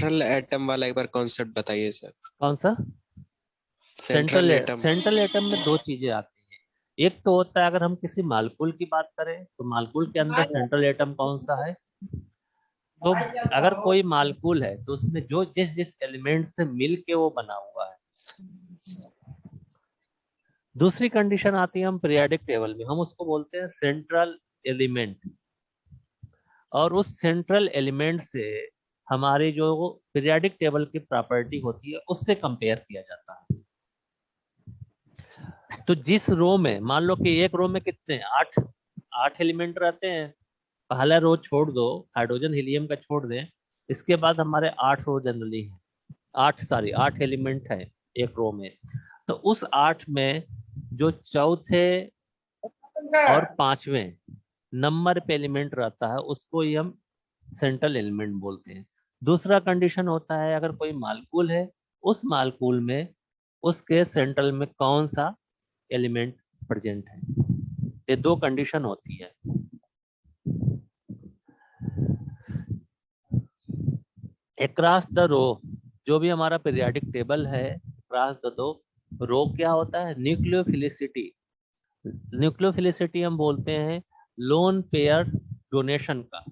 Central atom वाला एक बार concept बताइए सर। कौन सा? Central atom. सेंट्रल एटम में दो चीजें आती हैं। एक तो होता है अगर हम किसी मालकूल की बात करें तो मालकूल के अंदर सेंट्रल एटम कौन सा है। तो अगर कोई मालकूल है तो उसमें जो जिस जिस एलिमेंट से मिल के वो बना हुआ है। दूसरी कंडीशन आती है हम पीरियोडिक टेबल में, हम उसको बोलते हैं सेंट्रल एलिमेंट। और उस सेंट्रल एलिमेंट से हमारी जो पीरियोडिक टेबल की प्रॉपर्टी होती है उससे कंपेयर किया जाता है। तो जिस रो में मान लो कि एक रो में कितने 8 एलिमेंट रहते हैं, पहला रो छोड़ दो, हाइड्रोजन हीलियम का छोड़ दें, इसके बाद हमारे 8 रो जनरली हैं, 8 एलिमेंट है एक रो में। तो उस 8 में जो चौथे और 5वें नंबर पे एलिमेंट रहता है उसको ही हम सेंट्रल एलिमेंट बोलते हैं। दूसरा कंडीशन होता है अगर कोई मालकूल है, उस मालकूल में उसके सेंट्रल में कौन सा एलिमेंट प्रेजेंट है। ये दो कंडीशन होती है। अक्रॉस द रो जो भी हमारा पीरियोडिक टेबल है, अक्रॉस द दो रो क्या होता है, न्यूक्लियोफिलिसिटी। न्यूक्लियोफिलिसिटी हम बोलते हैं लोन पेयर डोनेशन का।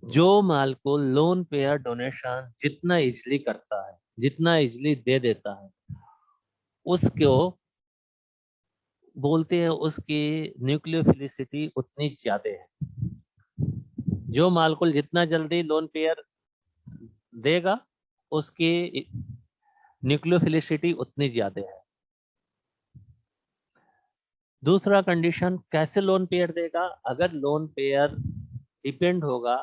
जो मालकूल लोन पेयर डोनेशन जितना इजली करता है, जितना इजली दे देता है, उसको बोलते हैं उसकी न्यूक्लियोफिलिसिटी उतनी ज्यादा है। जो मालकूल जितना जल्दी लोन पेयर देगा उसकी न्यूक्लियोफिलिसिटी उतनी ज्यादा है। दूसरा कंडीशन कैसे लोन पेयर देगा, अगर लोन पेयर डिपेंड होगा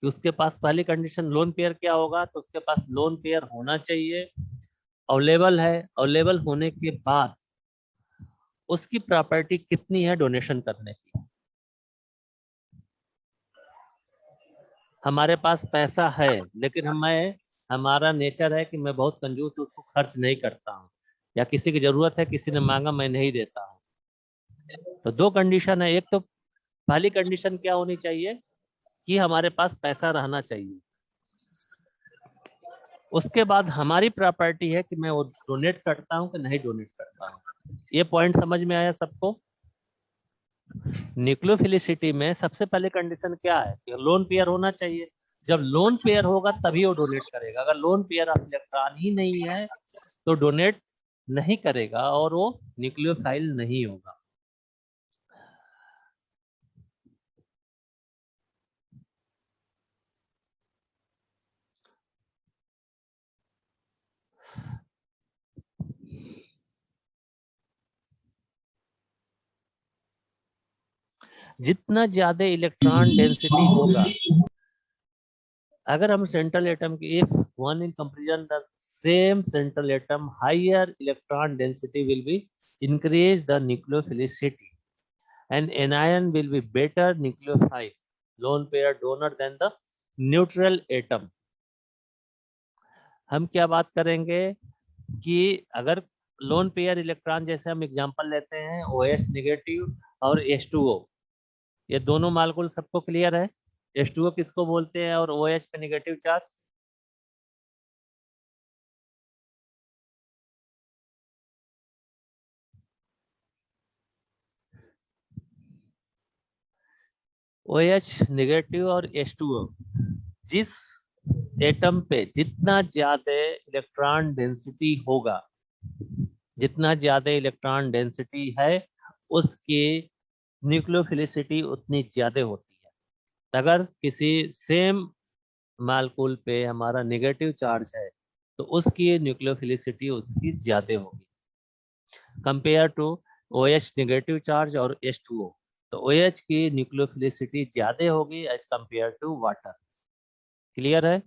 कि उसके पास, पहली कंडीशन लोन पेयर क्या होगा, तो उसके पास लोन पेयर होना चाहिए, अवेलेबल है, अवेलेबल होने के बाद उसकी प्रॉपर्टी कितनी है डोनेशन करने की। हमारे पास पैसा है लेकिन हमारा नेचर है कि मैं बहुत कंजूस हूं, उसको खर्च नहीं करता हूँ, या किसी की जरूरत है किसी ने मांगा मैं नहीं देता हूँ। तो दो कंडीशन है। एक तो पहली कंडीशन क्या होनी चाहिए कि हमारे पास पैसा रहना चाहिए। उसके बाद हमारी प्रॉपर्टी है कि मैं वो डोनेट करता हूँ कि नहीं डोनेट करता हूँ। ये पॉइंट समझ में आया सबको। न्यूक्लियोफिलिसिटी में सबसे पहले कंडीशन क्या है कि लोन पेयर होना चाहिए। जब लोन पेयर होगा तभी वो डोनेट करेगा। अगर लोन पेयर ऑफ इलेक्ट्रॉन ही नहीं है तो डोनेट नहीं करेगा और वो न्यूक्लियोफाइल नहीं होगा। जितना ज्यादा इलेक्ट्रॉन डेंसिटी होगा, अगर हम सेंट्रल एटम की if one in comparison the same central atom higher electron density will be increase the nucleophilicity and anion will be better nucleophile lone pair donor than the neutral atom। हम क्या बात करेंगे कि अगर lone pair electron, जैसे हम example लेते हैं OH नेगेटिव और H2O, ये दोनों मालकूल सबको क्लियर है। H2O किसको बोलते हैं और OH पे नेगेटिव चार्ज। OH नेगेटिव और H2O, जिस एटम पे जितना ज्यादा इलेक्ट्रॉन डेंसिटी होगा, जितना ज्यादा इलेक्ट्रॉन डेंसिटी है उसकी न्यूक्लियोफिलिसिटी उतनी ज्यादा होती है। अगर किसी सेम मालकूल पे हमारा नेगेटिव चार्ज है तो उसकी न्यूक्लियोफिलिसिटी उसकी ज्यादा होगी compare to OH negative charge और H2O। तो OH की न्यूक्लियोफिलिसिटी ज्यादा होगी as compare to water. Clear है?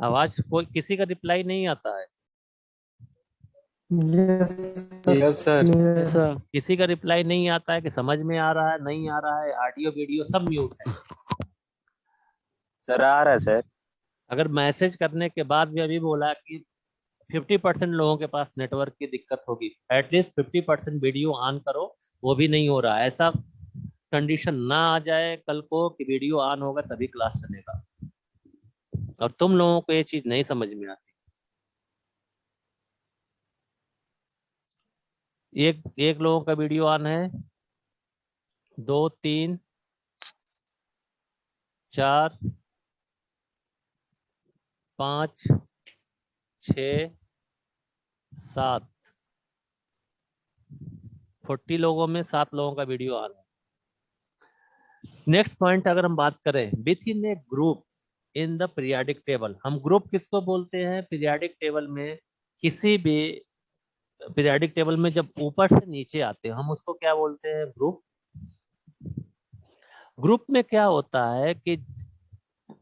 आवाज कोई किसी का रिप्लाई नहीं आता है। Yes sir. ऐसा किसी का रिप्लाई नहीं आता है कि समझ में आ रहा है नहीं आ रहा है, ऑडियो वीडियो सब म्यूट है। सर आ रहा है सर। अगर मैसेज करने के बाद भी अभी बोला कि 50% लोगों के पास नेटवर्क की दिक्कत होगी, एटलीस्ट 50% वीडियो ऑन करो, वो भी नहीं हो रहा है। ऐसा कंडीशन ना आ जाए कल को कि वीडियो ऑन होगा तभी क्लास चलेगा, और तुम लोगों को ये चीज नहीं समझ में आती। एक एक लोगों का वीडियो ऑन है, 2 3 4 5 6 7, 40 लोगों में 7 लोगों का वीडियो ऑन है। नेक्स्ट पॉइंट अगर हम बात करें, with in A group in the periodic table, हम ग्रुप किसको बोलते हैं? पीरियाडिक टेबल में किसी भी पीरियाडिक टेबल में जब ऊपर से नीचे आते हैं हम उसको क्या बोलते हैं? ग्रुप। ग्रुप में क्या होता है कि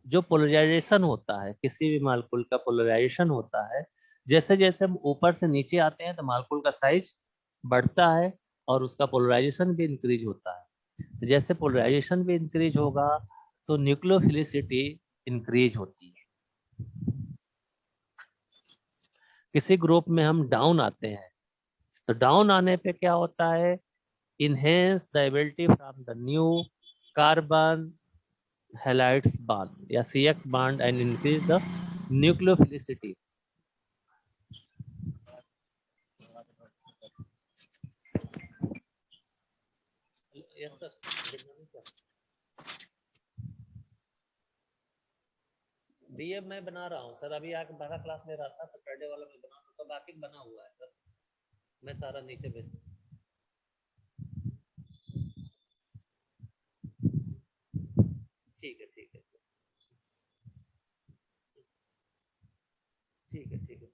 जो पोलराइजेशन होता है, किसी भी मॉलिक्यूल का पोलराइजेशन होता है, जैसे जैसे हम ऊपर से नीचे आते हैं तो मॉलिक्यूल का साइज बढ़ता है और उसका पोलराइजेशन भी इंक्रीज होता है। जैसे पोलराइजेशन भी इंक्रीज होगा तो न्यूक्लियोफिलिसिटी इंक्रीज होती है। किसी ग्रुप में हम डाउन आते हैं तो डाउन आने पे क्या होता है? Enhance the ability from the new carbon halides bond या CX bond and increase the nucleophilicity. Yes sir, good morning sir. DM मैं बना रहा हूँ सर, अभी आके 12 क्लास ले रहा था, सैटरडे वाला मैं बना रहा था, बाकी बना हुआ है सर, मैं सारा नीचे भेज। ठीक है ठीक है ठीक है ठीक है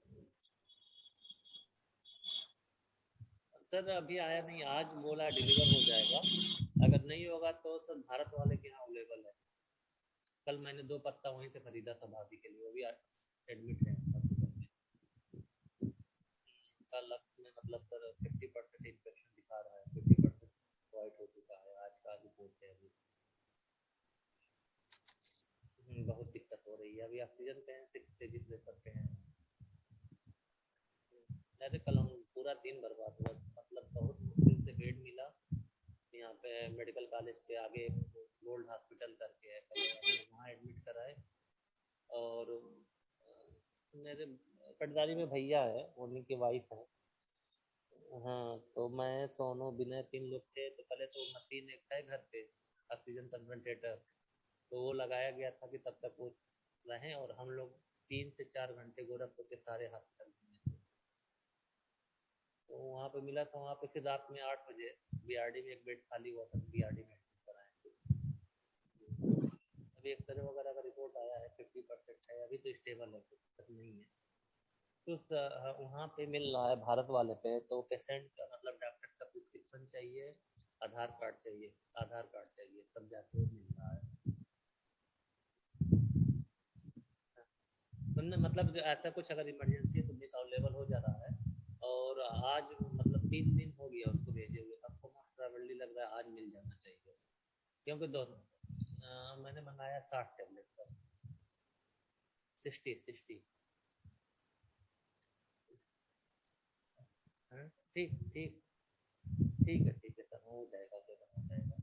सर, अभी आया नहीं, आज बोला डिलीवर हो जाएगा, अगर नहीं होगा तो सर भारत वाले के यहाँ अवेलेबल है। कल मैंने 2 पत्ता वहीं से खरीदा था भाभी के लिए, वो भी एडमिट है हॉस्पिटल में। कल लक्ष्य में मतलब सर 50% इन्फेक्शन दिखा रहा है, 50% वाइट हो चुका है, आज का रिपोर्ट है अभी। बहुत दिक्कत हो रही है, अभी ऑक्सीजन पे हैं, 6 kg प्रेशर पे हैं। अरे कल हम पूरा दिन बर्बाद हुआ, मतलब बहुत मुश्किल से बेड मिला यहाँ पे मेडिकल कॉलेज के आगे, गोल्ड हॉस्पिटल करके है, पहले वहाँ एडमिट कराए। और मेरे पटदारी में भैया है, उन्हीं की वाइफ है। हाँ, तो मैं सोनू विनय 3 लोग थे, तो पहले तो मशीन एक है घर पे, ऑक्सीजन कंसंट्रेटर, तो वो लगाया गया था कि तब तक वो रहें, और हम लोग 3 से 4 घंटे गोरखपुर के सारे हॉस्पिटल में थे। तो वहाँ पे मिला था, वहाँ पे फिर रात में 8 बजे बीआरडी में एक बेड खाली हुआ था, बीआरडी में एडमिट कराए। अभी एक्सरे वगैरह का रिपोर्ट आया है, 50% है, अभी तो स्टेबल है, कुछ दिक्कत नहीं है। तो वहाँ पे मिल रहा है भारत वाले पे, तो पेशेंट का मतलब डॉक्टर का प्रिस्क्रिप्शन चाहिए, आधार कार्ड चाहिए, आधार कार्ड चाहिए, तब जाके वो मिल रहा है। तो मतलब जो ऐसा कुछ अगर इमरजेंसी है तो भी अवेलेबल हो जा रहा है। और आज मतलब 3 दिन हो गया उसको भेजे हुए, आपको मोस्ट प्रोबेबली लग रहा है आज मिल जाना चाहिए, क्योंकि दोनों मैंने मंगाया 60 टेबलेट का, 60। हाँ, ठीक ठीक ठीक है सर, हो जाएगा सर, हो जाएगा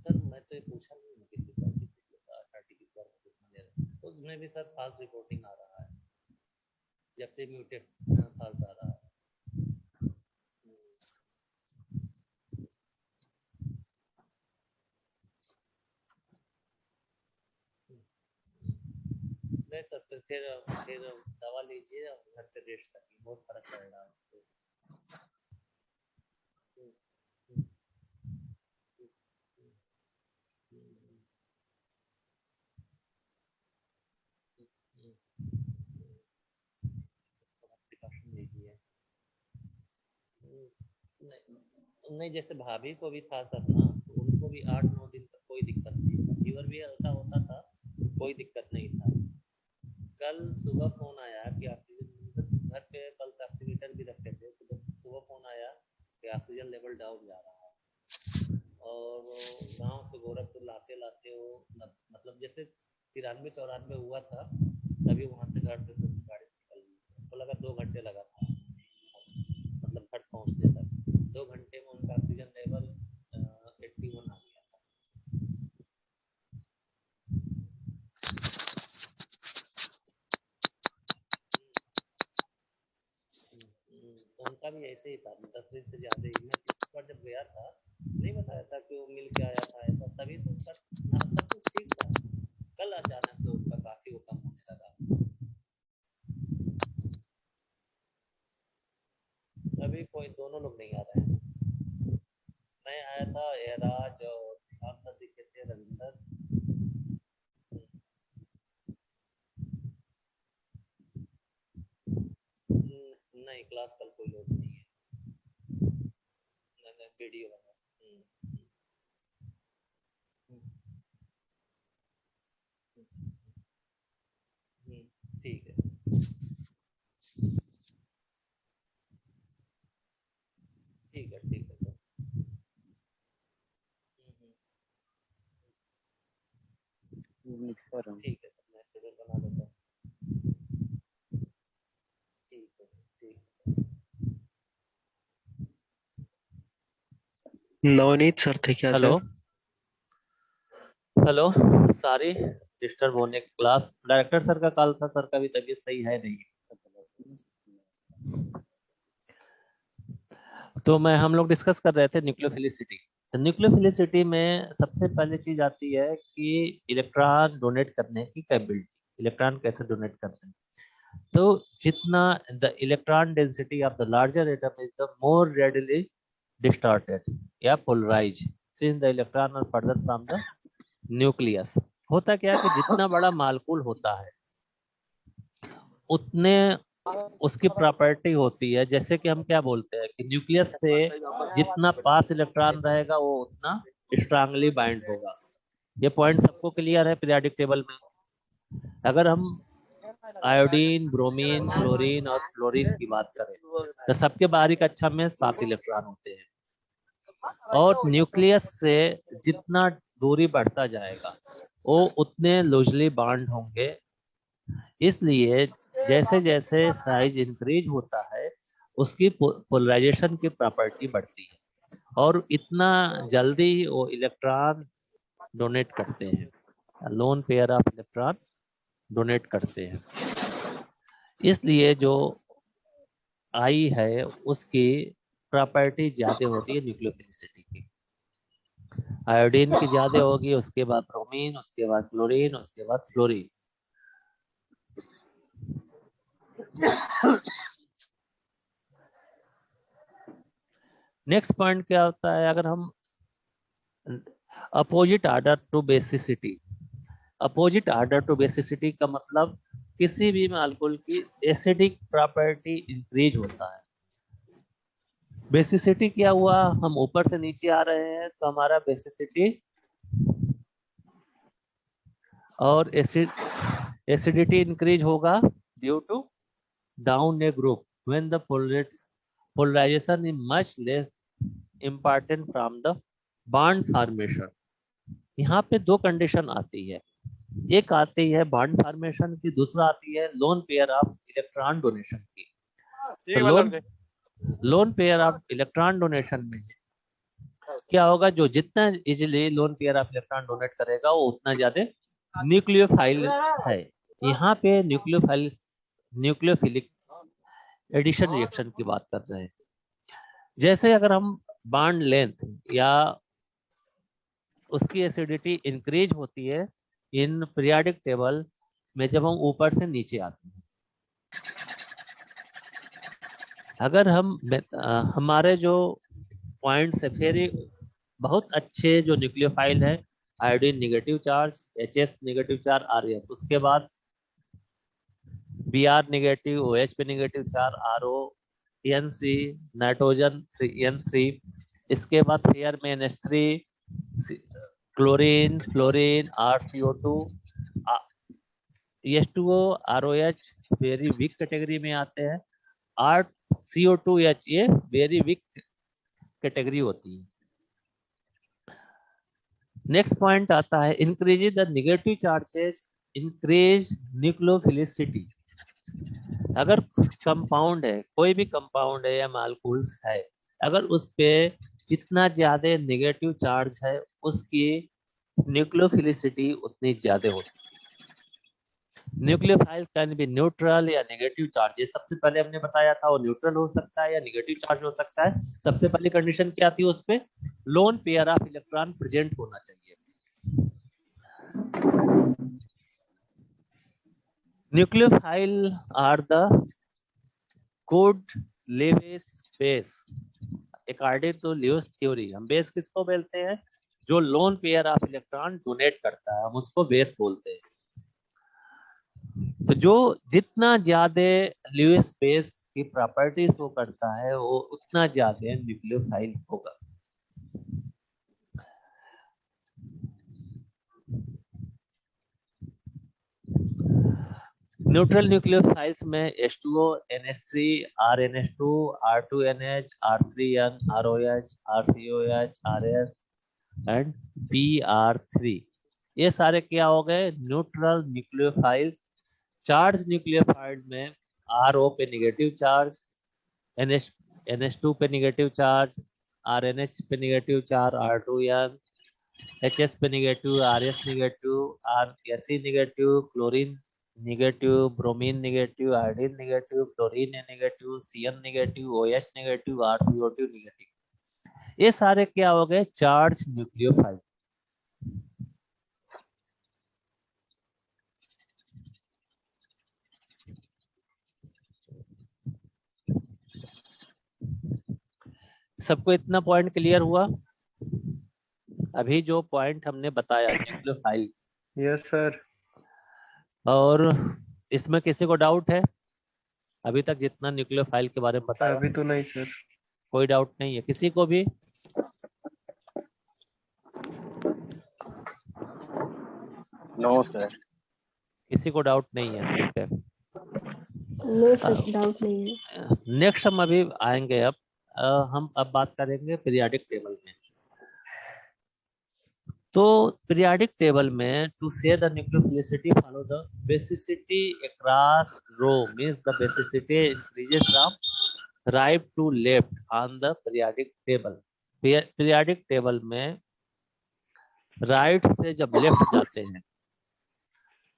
सर। मैं तो ये पूछा नहीं हूँ किसी सर की आरटीपीसीआर को कितना दे रहे हैं, तो उसमें भी सर फास्ट रिपोर्टिंग आ रहा है, जब से म्यूटेट फास्ट आ रहा है। नहीं सर, फिर दवा लीजिए और घर पे रेस्ट करिए, बहुत फर्क पड़ेगा उससे। हम्म, हम्म, हम्म, प्रिकॉशन लीजिए। नहीं नहीं, जैसे भाभी को भी था सर ना, तो उनको भी 8-9 दिन तक कोई दिक्कत नहीं था, फीवर भी हल्का होता था, कोई दिक्कत नहीं था। कल सुबह फोन आया कि ऑक्सीजन, मतलब घर पे पल्स ऑक्सीमीटर भी रखे थे, तो जब सुबह फोन आया कि ऑक्सीजन लेवल डाउन जा रहा है, और गांव से गोरखपुर लाते लाते वो मतलब जैसे 93-94 हुआ था, तभी वहां से घर पे गाड़ी से निकल गई, तो लगा 2 घंटे लगा था, मतलब घर पहुंचने तक 2 घंटे उनका भी ऐसे ही था, 10 दिन से ज्यादा ही। मैं इस बार जब गया था नहीं बताया था कि वो मिल के आया था ऐसा, तभी तो उसका सब कुछ ठीक था। कल अचानक से उसका काफी वो कम होने लगा। अभी कोई दोनों लोग नहीं आ रहे हैं। मैं आया था, एराज और सांसद दिखे थे, रविंदर। नहीं, क्लास कल कोई लोग नहीं है। वीडियो बना। ठीक है, ठीक है, ठीक है सर। ठीक है सर, मैं शेड्यूल बना देता हूँ। ठीक है, ठीक है। नवनीत सर थे क्या hello, sir? Hello, sorry disturb होने। क्लास डायरेक्टर सर का कॉल था, सर का भी तबीयत सही है नहीं। तो हम लोग डिस्कस कर रहे थे न्यूक्लियोफिलिसिटी। तो न्यूक्लियोफिलिसिटी में सबसे पहली चीज आती है कि इलेक्ट्रॉन डोनेट करने की कैपेबिलिटी, इलेक्ट्रॉन कैसे डोनेट करते हैं। तो जितना the electron density of the larger atom is the more readily distorted या polarise since the electron are further from the nucleus. होता क्या है कि जितना बड़ा मालकूल होता है उतने उसकी प्रॉपर्टी होती है, जैसे कि हम क्या बोलते हैं कि न्यूक्लियस से जितना पास इलेक्ट्रॉन रहेगा वो उतना स्ट्रांगली बाइंड होगा। ये पॉइंट सबको क्लियर है पीरियोडिक टेबल में। अगर हम आयोडीन, ब्रोमीन, क्लोरीन और फ्लोरीन की बात करें तो सबके बाहरी कक्षा में 7 इलेक्ट्रॉन होते हैं, और न्यूक्लियस से जितना दूरी बढ़ता जाएगा वो उतने लूजली बॉन्ड होंगे। इसलिए जैसे जैसे साइज इंक्रीज होता है उसकी पोलराइजेशन की प्रॉपर्टी बढ़ती है, और इतना जल्दी वो इलेक्ट्रॉन डोनेट करते हैं, loan pair of electron donate करते हैं। इसलिए जो आई है उसकी प्रॉपर्टी ज्यादा होती है न्यूक्लियोफिलिसिटी की। आयोडीन की ज्यादा होगी, उसके बाद ब्रोमीन, उसके बाद क्लोरीन, उसके बाद फ्लोरीन। नेक्स्ट पॉइंट क्या होता है, अगर हम opposite order to basicity. Opposite order to basicity का मतलब किसी भी मॉलिक्यूल की एसिडिक प्रॉपर्टी इंक्रीज होता है। बेसिसिटी क्या हुआ, हम ऊपर से नीचे आ रहे हैं तो हमारा बेसिसिटी और एसिडिटी इंक्रीज होगा due to down a group when the polarization is much less important from the bond formation। यहाँ पे दो कंडीशन आती है, एक आती है बॉन्ड फॉर्मेशन की, दूसरा आती है loan pair of electron donation की। तो loan pair of electron donation में क्या होगा, जो जितना easily loan pair of electron donate करेगा वो उतना ज्यादा न्यूक्लियोफाइल है। यहाँ पे न्यूक्लियोफिलिक एडिशन रिएक्शन की बात कर रहे हैं। जैसे अगर हम बॉन्ड लेंथ या उसकी एसिडिटी इंक्रीज होती है इन पीरियोडिक टेबल में जब हम ऊपर से नीचे आते हैं। अगर हमारे जो पॉइंट्स है फिर बहुत अच्छे जो न्यूक्लियोफाइल है, iodine negative charge, H negative charge, R उसके बाद B R negative, O H पे negative charge, R O, N C, nitrogen N3, इसके बाद फेयर में NH3, chlorine, fluorine, RCO2, H2O, ROH very weak category में आते हैं, RCO2H ये वेरी वीक कैटेगरी होती है। नेक्स्ट पॉइंट आता है increase the negative charges increase nucleophilicity. अगर कंपाउंड है, कोई भी कंपाउंड है या मालिक्यूल्स है, अगर उस पे जितना ज्यादा नेगेटिव चार्ज है उसकी न्यूक्लियोफिलिसिटी उतनी ज्यादा होती है। न्यूक्लियोफाइल्स कैन बी न्यूट्रल या नेगेटिव चार्ज, ये सबसे पहले हमने बताया था, वो न्यूट्रल हो सकता है या नेगेटिव चार्ज हो सकता है। सबसे पहली कंडीशन क्या थी उसपे, lone pair of electron present होना चाहिए। Nucleophile are the good Lewis base according to Lewis theory. हम बेस किसको बोलते हैं, जो lone pair of electron donate करता है, हम उसको बेस बोलते हैं। तो जो जितना ज्यादा ल्यूइस बेस की प्रॉपर्टी शो करता है वो उतना ज्यादा न्यूक्लियोफाइल होगा। न्यूट्रल न्यूक्लियोफाइल्स में H2O, NH3, RNH2, R2NH, R3N, ROH, RCOH, RS and PR3, ये सारे क्या हो गए, न्यूट्रल न्यूक्लियोफाइल्स। चार्ज न्यूक्लियोफाइल में RO पे नेगेटिव चार्ज, NH NH2 पे नेगेटिव चार्ज, RNH पे नेगेटिव चार्ज, R2N, HS पे negative, RS negative, RSE negative, chlorine negative, bromine negative, iodine negative, chlorine negative, CN negative, OH negative, RCO2 negative, ये सारे क्या हो गए, charge nucleophile. सबको इतना पॉइंट क्लियर हुआ? अभी जो पॉइंट हमने बताया न्यूक्लियोफाइल, यस सर। और इसमें किसी को डाउट है? अभी तक जितना न्यूक्लियोफाइल के बारे में बताया, अभी तो नहीं सर। कोई डाउट नहीं है किसी को भी? No sir. किसी को डाउट नहीं है, ठीक है। नो सर, डाउट नहीं है। नेक्स्ट हम अभी आएंगे, अब हम अब बात करेंगे पीरियाडिक टेबल में। तो पीरियाडिक टेबल में to say the nucleophilicity follow the basicity across row means the basicity increases from right to left on the periodic table. Periodic table में राइट से जब लेफ्ट जाते हैं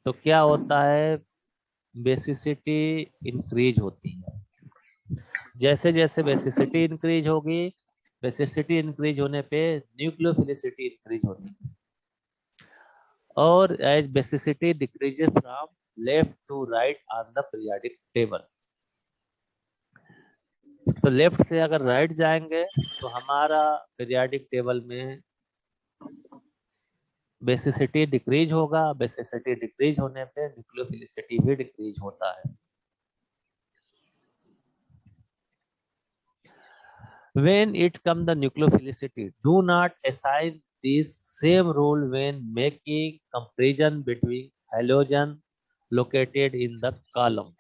तो क्या होता है, बेसिसिटी इंक्रीज होती है। जैसे जैसे बेसिसिटी इंक्रीज होगी, बेसिसिटी इंक्रीज होने पे न्यूक्लियोफिलिसिटी इंक्रीज होती है, और as basicity decreases from left to right on the periodic table. तो लेफ्ट से अगर राइट जाएंगे तो हमारा पीरियाडिक टेबल में बेसिसिटी डिक्रीज होगा, बेसिसिटी डिक्रीज होने पे न्यूक्लियोफिलिसिटी भी डिक्रीज होता है। When it comes the nucleophilicity, do not assign this same rule when making comparison between halogen located in the column.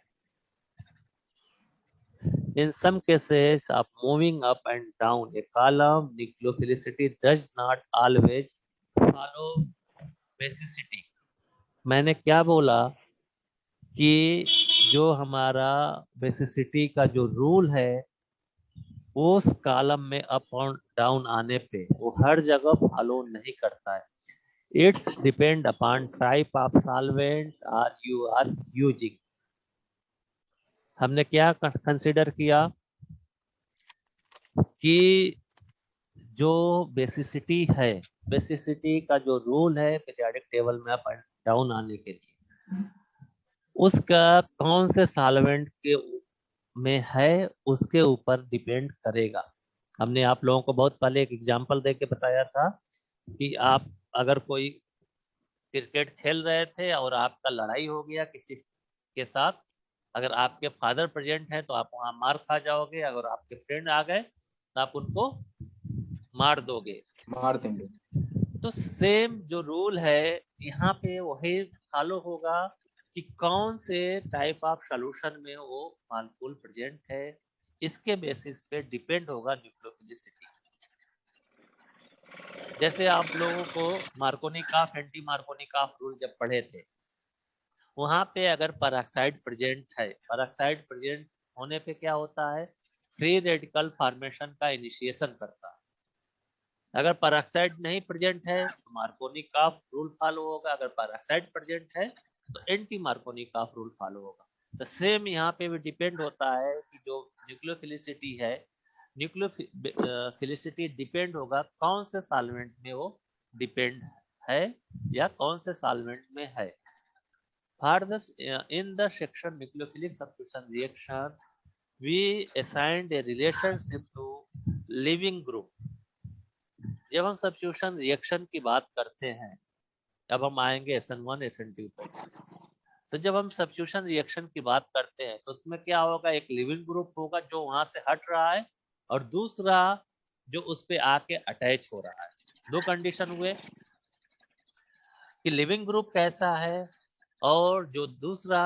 In some cases of moving up and down a column, nucleophilicity does not always follow basicity. मैंने क्या बोला कि जो हमारा basicity का जो rule है उस कॉलम में अप और डाउन आने पे वो हर जगह फॉलो नहीं करता है। It's depend upon type of solvent are you are using. हमने क्या कंसिडर किया कि जो बेसिसिटी है, बेसिसिटी का जो रूल है पीरियोडिक टेबल में अप एंड डाउन आने के लिए, उसका कौन से सॉल्वेंट के में है उसके ऊपर डिपेंड करेगा। हमने आप लोगों को बहुत पहले एक एग्जांपल दे के बताया था कि आप अगर कोई क्रिकेट खेल रहे थे और आपका लड़ाई हो गया किसी के साथ, अगर आपके फादर प्रेजेंट हैं तो आप वहां मार खा जाओगे, अगर आपके फ्रेंड आ गए तो आप उनको मार दोगे। मार देंगे। तो सेम जो रूल है यहाँ पे वही फॉलो होगा कि कौन से टाइप ऑफ सॉल्यूशन में वो मॉलिक्यूल प्रेजेंट है, इसके बेसिस पे डिपेंड होगा न्यूक्लियोफिलिसिटी। जैसे आप लोगों को मार्कोनिकॉफ एंटी मार्कोनिकॉफ रूल जब पढ़े थे, वहां पे अगर पेरोक्साइड प्रेजेंट है, पेरोक्साइड प्रेजेंट होने पे क्या होता है, फ्री रेडिकल फॉर्मेशन का इनिशिएशन करता है। अगर पेरोक्साइड नहीं प्रेजेंट है तो मार्कोनिकॉफ रूल फॉलो होगा, अगर पेरोक्साइड प्रेजेंट है तो एंटी मार्कोनी का रूल फॉलो होगा। तो सेम यहाँ पे भी डिपेंड होता है कि जो न्यूक्लियोफिलिसिटी है, न्यूक्लियोफिलिसिटी डिपेंड होगा कौन से सॉल्वेंट में वो डिपेंड है या कौन से सॉल्वेंट में है। For this, in the section nucleophilic substitution reaction, we assigned a relationship to living group. जब हम सब्स्टिट्यूशन रिएक्शन की बात करते हैं, अब हम आएंगे SN1 SN2 पे। तो जब हम सब्स्टिट्यूशन रिएक्शन की बात करते हैं तो उसमें क्या होगा, एक लिविंग ग्रुप होगा जो वहां से हट रहा है और दूसरा जो उस पे आके अटैच हो रहा है। दो कंडीशन हुए कि लिविंग ग्रुप कैसा है और जो दूसरा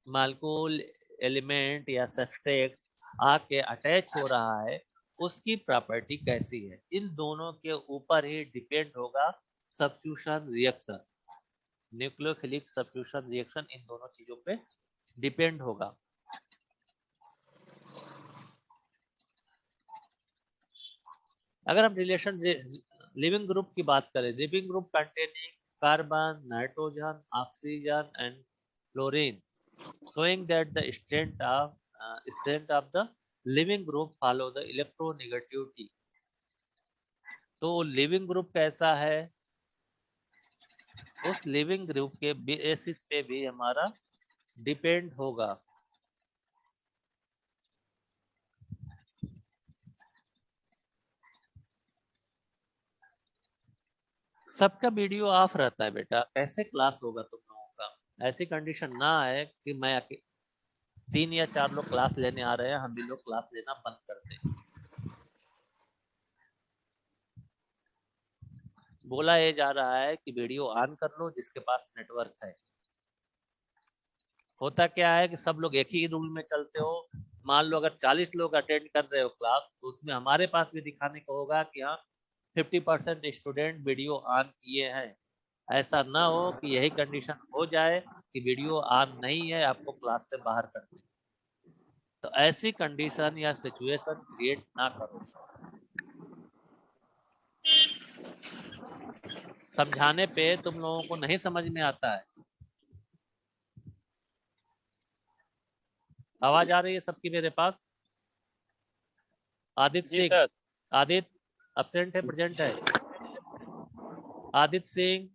मालिक्यूल एलिमेंट या सब्सट्रेट आके अटैच हो रहा है उसकी प्रॉपर्टी कैसी है। इन दोनों के ऊपर ही डिपेंड होगा substitution reaction, nucleophilic substitution reaction in दोनों चीजों पे डिपेंड होगा। अगर हम रिलेशन लिविंग ग्रुप की बात करें, leaving group containing carbon, nitrogen, oxygen and fluorine, showing that the strength of the living group follow the electronegativity। तो लिविंग ग्रुप कैसा है, उस लिविंग ग्रुप के बेसिस पे भी हमारा डिपेंड होगा। सबका वीडियो ऑफ रहता है बेटा, कैसे क्लास होगा तुम लोगों का। ऐसी कंडीशन ना आए कि मैं 3 या 4 लोग क्लास लेने आ रहे हैं, हम भी लोग क्लास लेना बंद कर दें। बोला ये जा रहा है कि वीडियो ऑन कर लो जिसके पास नेटवर्क है। होता क्या है कि सब लोग एक ही रूल में चलते हो। मान लो अगर 40 लोग अटेंड कर रहे हो क्लास, तो उसमें हमारे पास भी दिखाने को होगा कि हाँ 50% स्टूडेंट वीडियो ऑन किए हैं। ऐसा ना हो कि यही कंडीशन हो जाए कि वीडियो ऑन नहीं है, आपको क्लास से बाहर कर दें। तो ऐसी कंडीशन या सिचुएशन क्रिएट ना करो। समझाने पे तुम लोगों को नहीं समझ में आता है। आवाज आ रही है सबकी मेरे पास? आदित्य सिंह, आदित्य अब्सेंट है प्रेजेंट है? Aditya Singh,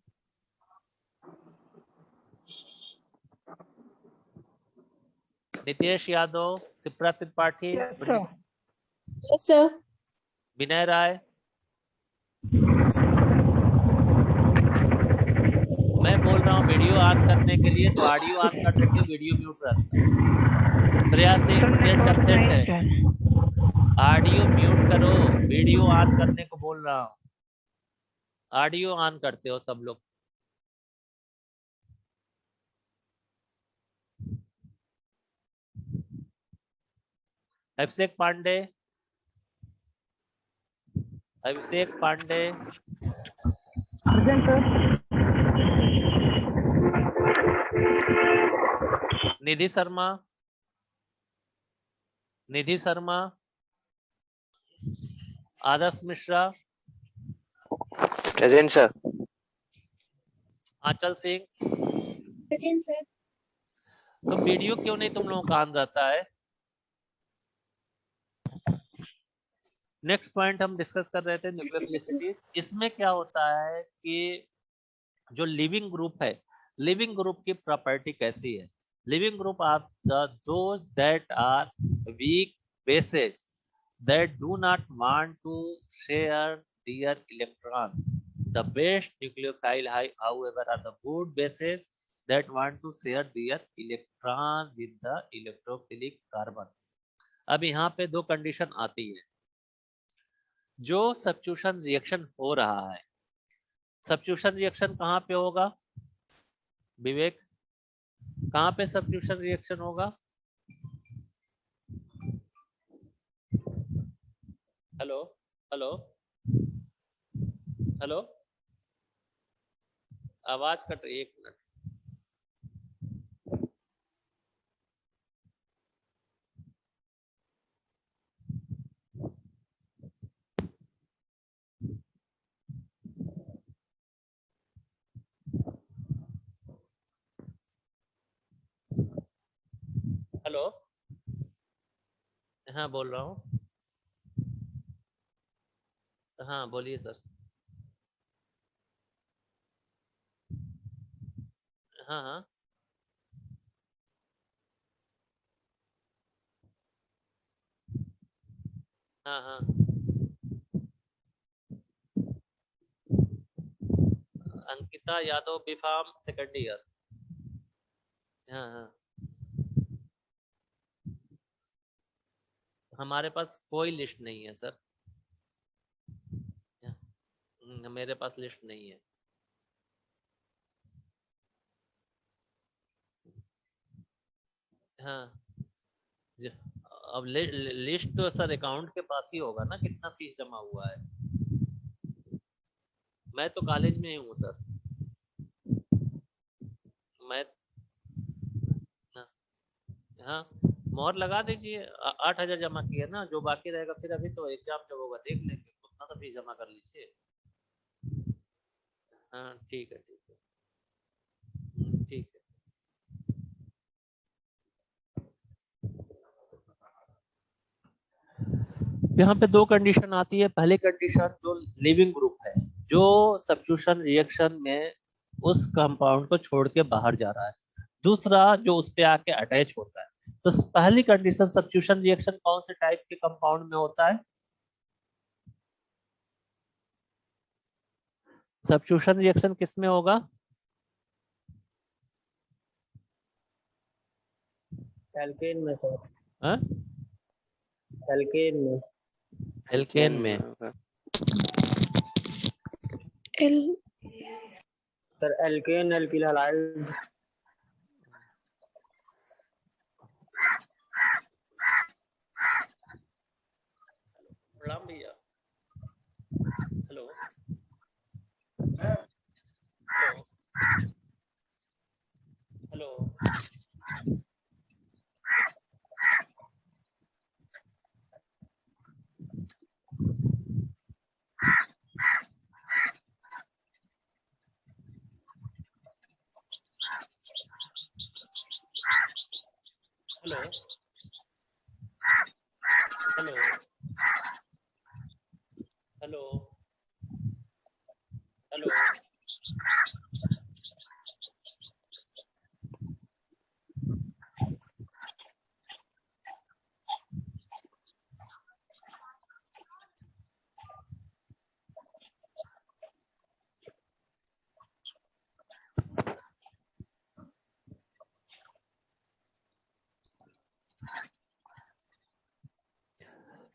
Nitesh Yadav, Shipra Tripathi, Yes, sir. विनय राय। मैं बोल रहा हूँ वीडियो ऑन करने के लिए, तो ऑडियो ऑन कर देते हो, वीडियो म्यूट रहता है। श्रेया सिंह प्रेजेंट अब्सेंट है, ऑडियो म्यूट करो, वीडियो ऑन करने को बोल रहा हूँ। ऑडियो ऑन करते हो सब लोग। अभिषेक पांडे, अभिषेक पांडे, निधि शर्मा, निधि शर्मा, आदर्श मिश्रा, प्रेजेंट सर। आंचल सिंह। Present, sir. तो वीडियो क्यों नहीं तुम लोगों का ऑन रहता है? नेक्स्ट पॉइंट हम डिस्कस कर रहे थे न्यूक्लियोफिलिसिटी। इसमें क्या होता है कि जो लिविंग ग्रुप है, लिविंग ग्रुप की प्रॉपर्टी कैसी है। Living group are those that are weak bases that do not want to share their electron. The best nucleophile, however, are the good bases that want to share their electron with the electrophilic carbon. अब यहाँ पे दो condition आती है। जो substitution reaction हो रहा है, सब्स्टिट्यूशन रिएक्शन कहाँ पे होगा विवेक? कहाँ पे सब्स्टिट्यूशन रिएक्शन होगा? हेलो हेलो हेलो, आवाज कट रही है, 1 मिनट। हेलो, हाँ बोल रहा हूँ। हाँ बोलिए सर। हाँ हाँ हाँ हाँ। Ankita Yadav, B Pharm second year. हाँ हाँ। हमारे पास कोई लिस्ट नहीं है सर। मेरे पास लिस्ट नहीं है। हाँ ज- अब लिस्ट तो सर अकाउंट के पास ही होगा ना, कितना फीस जमा हुआ है। मैं तो कॉलेज में ही हूँ सर। मैं हाँ, हाँ मोहर लगा दीजिए। 8,000 जमा किए ना, जो बाकी रहेगा फिर अभी तो एग्जाम जब होगा देख लेंगे, उतना तो फीस जमा कर लीजिए। हाँ ठीक है ठीक है। ठीक है। यहाँ पे दो कंडीशन आती है। पहली कंडीशन जो लिविंग ग्रुप है, जो सब्स्टिट्यूशन रिएक्शन में उस कंपाउंड को छोड़ के बाहर जा रहा है। दूसरा जो उस पे आके अटैच होता है। तो पहली कंडीशन सब्स्टिट्यूशन रिएक्शन कौन से टाइप के कंपाउंड में होता है? सब्स्टिट्यूशन रिएक्शन किस में होगा? एल्केन में सर, हाँ? एल्केन में। एल्केन में। होगा। L sir alkane, alkyl halide. प्रणाम भैया। Hello hello hello. Hello hello hello hello.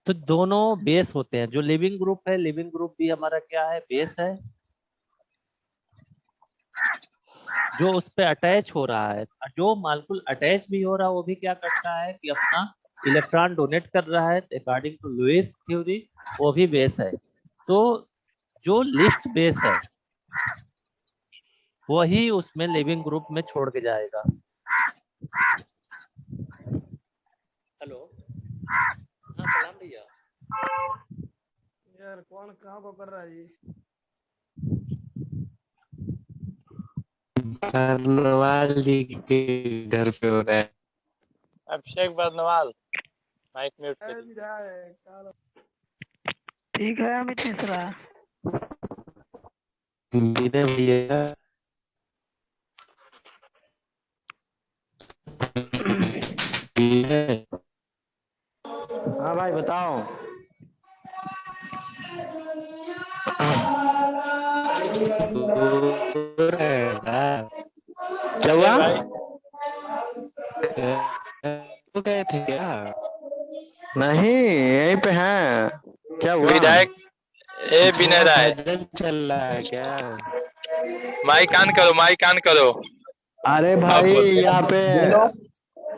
तो दोनों बेस होते हैं। जो लिविंग ग्रुप है, लिविंग ग्रुप भी हमारा क्या है? बेस है। जो उस पे अटैच हो रहा है, जो मालिक्यूल अटैच भी हो रहा है, वो भी क्या करता है कि अपना इलेक्ट्रॉन डोनेट कर रहा है अकॉर्डिंग टू लुईस थ्योरी, वो भी बेस है। तो जो लिस्ट बेस है वही उसमें लिविंग ग्रुप में छोड़ के जाएगा। हेलो, हाँ सलाम भैया। यार कौन कहाँ को कर रहा है ये? बरनवाल जी के घर पे हो रहा है। अभिषेक बर्नवाल, माइक म्यूट है करिए। विधायक काला। ठीक है अमित मिश्रा। विनय भैया, विनय, हाँ भाई बताओ। हो रहा है ना? क्या हुआ? भाई वो गए थे क्या? नहीं, यहीं पे हैं। क्या हुआ? विधायक ए विनय वहाँ राय, भजन चल रहा है क्या? माइक ऑन करो, माइक ऑन करो। अरे आप भाई बोलते यहाँ पे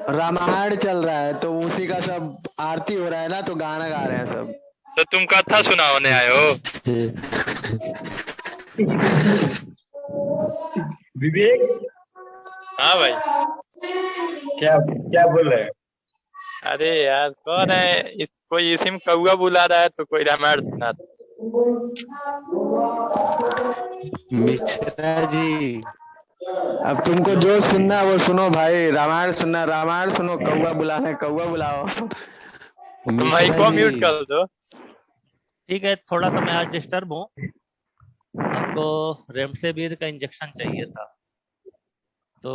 रामायण चल रहा है, तो उसी का सब आरती हो रहा है ना, तो गाना गा रहे हैं सब। तो तुम कथा सुनाने आए हो? विवेक, हाँ भाई। क्या क्या बोल रहे हैं? अरे यार कौन है कोई इसी में कौआ बुला रहा है तो कोई रामायण सुना। मिश्रा जी, अब तुमको जो सुनना है वो सुनो भाई, रामायण सुनो, कौवा बुलाना है, कौवा बुलाओ। माइक को म्यूट कर दो। ठीक है, थोड़ा सा मैं आज डिस्टर्ब हूँ। हमको रेमडेसिविर का इंजेक्शन चाहिए था, तो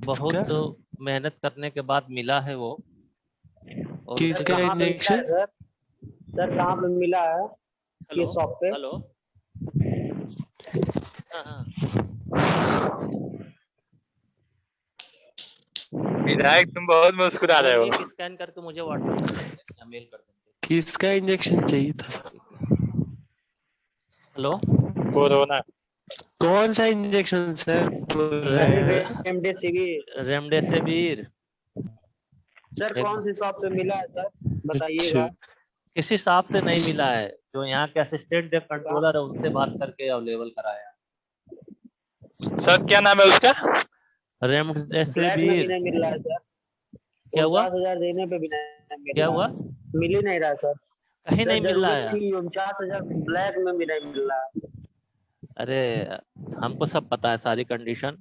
बहुत मेहनत करने के बाद मिला है वो। और किसका इंजेक्शन? सर कहाँ पे मिला है? किस शॉप पे? हेलो, हाँ। विधायक तुम बहुत मुस्कुरा रहे हो। स्कैन करके मुझे व्हाट्सएप या मेल कर देंगे। किसका इंजेक्शन चाहिए था? Hello, corona. कौन सा इंजेक्शन सर? रेमडेसिविर। सर कौन सी शॉप पे मिला है सर, बताइएगा। किसी शॉप से नहीं मिला है, जो यहाँ के असिस्टेंट कंट्रोलर है उनसे बात करके अवेलेबल कराया। सर क्या नाम है उसका? रेमडेसिविर। नहीं मिल रहा है सर। क्या हुआ? 50,000 देने पे भी नहीं मिल क्या रहा। हुआ? मिल ही नहीं रहा सर। कहीं नहीं मिल रहा है। 49,000 ब्लैक में भी नहीं मिल रहा। अरे हमको सब पता है, सारी कंडीशन।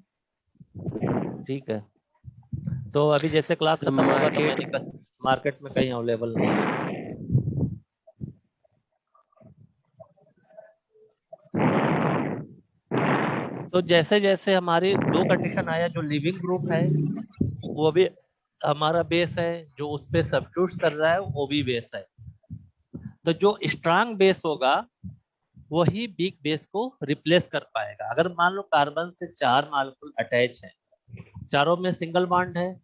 ठीक है, तो अभी जैसे क्लास खत्म होगा तो मैं निकल, मार्केट में कहीं अवेलेबल नहीं है। तो जैसे जैसे हमारी दो कंडीशन आया, जो लिविंग ग्रुप है वो भी हमारा बेस है, जो उस पे सब्स्टिट्यूट कर रहा है वो भी बेस है। तो जो स्ट्रांग बेस होगा वही वीक बेस को रिप्लेस कर पाएगा। अगर मान लो कार्बन से 4 मॉलिक्यूल अटैच है, चारों में सिंगल बॉन्ड है,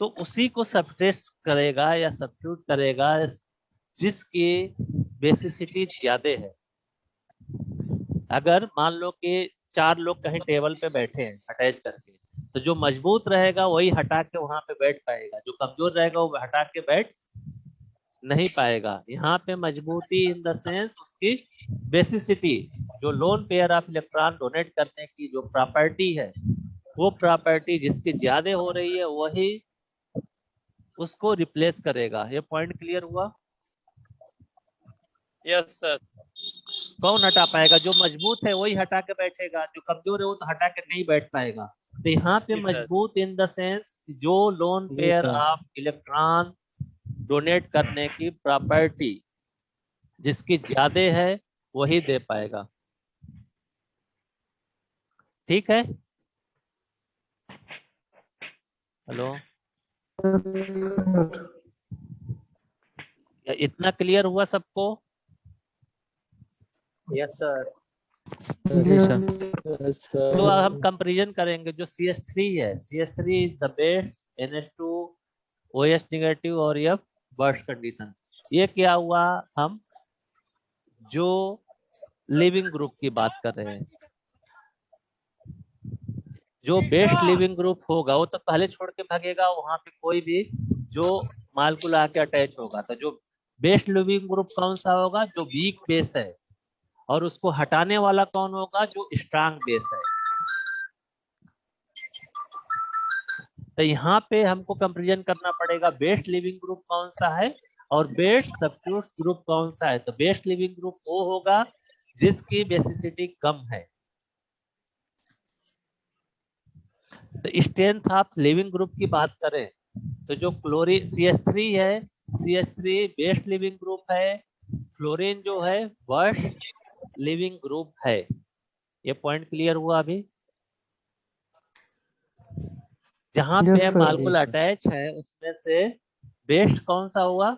तो उसी को सब्स्टिट्यूट करेगा या सब्स्टिट्यूट करेगा जिसकी बेसिसिटी ज्यादा है। अगर मान लो कि 4 लोग कहीं टेबल पे बैठे हैं अटैच करके, तो जो मजबूत रहेगा वही हटा के वहां पे बैठ पाएगा, जो कमजोर रहेगा वो हटा के बैठ नहीं पाएगा। यहाँ पे मजबूती इन द सेंस उसकी बेसिसिटी, जो lone pair of electron donate करने की जो प्रॉपर्टी है, वो प्रॉपर्टी जिसकी ज्यादा हो रही है वही उसको रिप्लेस करेगा। ये पॉइंट क्लियर हुआ? Yes sir. कौन हटा पाएगा? जो मजबूत है वही हटा के बैठेगा, जो कमजोर है वो तो हटा के नहीं बैठ पाएगा। तो यहाँ पे मजबूत इन द सेंस जो lone pair of electron donate करने की प्रॉपर्टी जिसकी ज्यादा है वही दे पाएगा। ठीक है? हेलो, इतना क्लियर हुआ सबको? Yes sir. तो अब हम कंपैरिजन करेंगे। जो CH3 है, CH3 is the best, NH2 OH negative और F बर्स्ट कंडीशन। ये क्या हुआ? हम जो लिविंग ग्रुप की बात कर रहे हैं, जो बेस्ट लिविंग ग्रुप होगा वो तो पहले छोड़ के भागेगा, वहां पे कोई भी जो मालिक्यूल आके अटैच होगा। तो जो बेस्ट लिविंग ग्रुप कौन सा होगा? जो वीक बेस है, और उसको हटाने वाला कौन होगा? जो स्ट्रांग बेस है। तो यहाँ पे हमको कंपैरिजन करना पड़ेगा, बेस्ट लिविंग ग्रुप कौन सा है और बेस्ट सब्स्टिट्यूट ग्रुप कौन सा है। तो बेस्ट लिविंग ग्रुप वो होगा जिसकी बेसिसिटी कम है। तो स्ट्रेंथ ऑफ लिविंग ग्रुप की बात करें तो जो क्लोरीन CH3 है, CH3 बेस्ट लिविंग ग्रुप है, फ्लोरीन जो है वर्स्ट लिविंग ग्रुप है। ये पॉइंट क्लियर हुआ? अभी जहां पे मालिक्यूल अटैच है उसमें से बेस्ट कौन सा हुआ?